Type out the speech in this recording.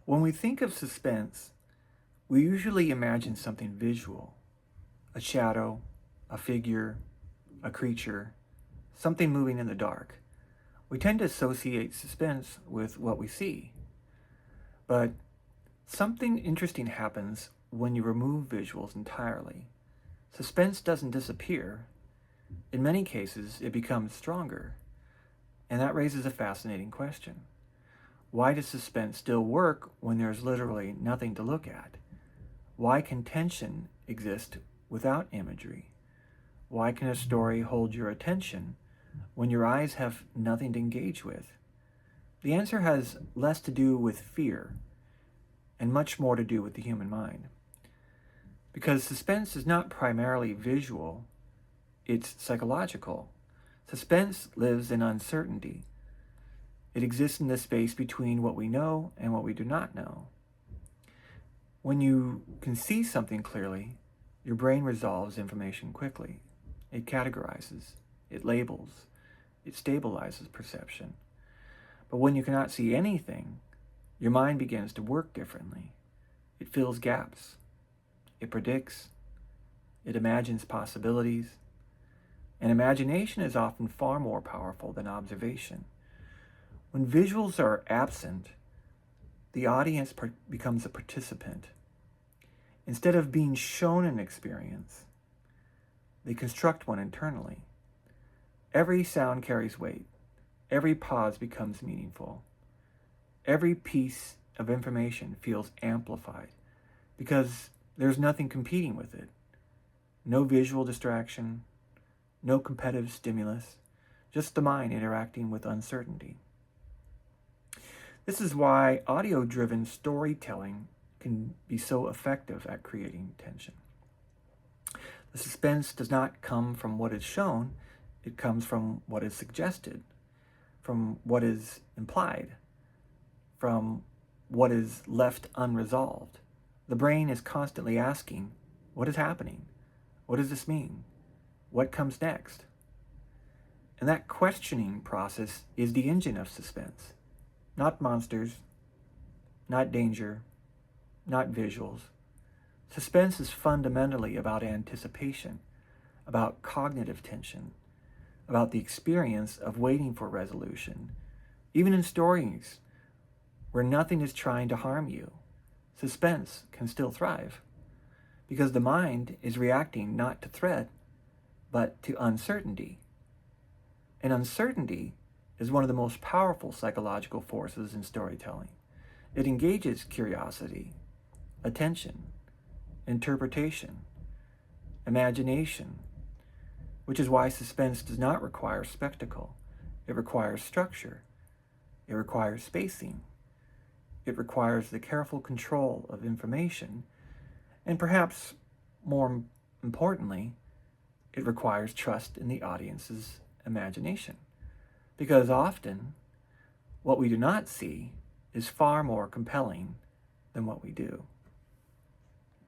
When we think of suspense, we usually imagine something visual, a shadow, a figure, a creature, something moving in the dark. We tend to associate suspense with what we see. But something interesting happens when you remove visuals entirely. Suspense doesn't disappear. In many cases, it becomes stronger. And that raises a fascinating question. Why does suspense still work when there's literally nothing to look at? Why can tension exist without imagery? Why can a story hold your attention when your eyes have nothing to engage with? The answer has less to do with fear and much more to do with the human mind. Because suspense is not primarily visual, it's psychological. Suspense lives in uncertainty. It exists in the space between what we know and what we do not know. When you can see something clearly, your brain resolves information quickly. It categorizes, it labels, it stabilizes perception. But when you cannot see anything, your mind begins to work differently. It fills gaps. It predicts. It imagines possibilities. And imagination is often far more powerful than observation. When visuals are absent, the audience becomes a participant. Instead of being shown an experience, they construct one internally. Every sound carries weight. Every pause becomes meaningful. Every piece of information feels amplified because there's nothing competing with it. No visual distraction, no competitive stimulus, just the mind interacting with uncertainty. This is why audio-driven storytelling can be so effective at creating tension. The suspense does not come from what is shown, it comes from what is suggested, from what is implied, from what is left unresolved. The brain is constantly asking, what is happening? What does this mean? What comes next? And that questioning process is the engine of suspense. Not monsters, not danger, not visuals. Suspense is fundamentally about anticipation, about cognitive tension, about the experience of waiting for resolution. Even in stories where nothing is trying to harm you, suspense can still thrive because the mind is reacting not to threat, but to uncertainty. And uncertainty is one of the most powerful psychological forces in storytelling. It engages curiosity, attention, interpretation, imagination, which is why suspense does not require spectacle. It requires structure. It requires spacing. It requires the careful control of information. And perhaps more importantly, it requires trust in the audience's imagination. Because often, what we do not see is far more compelling than what we do.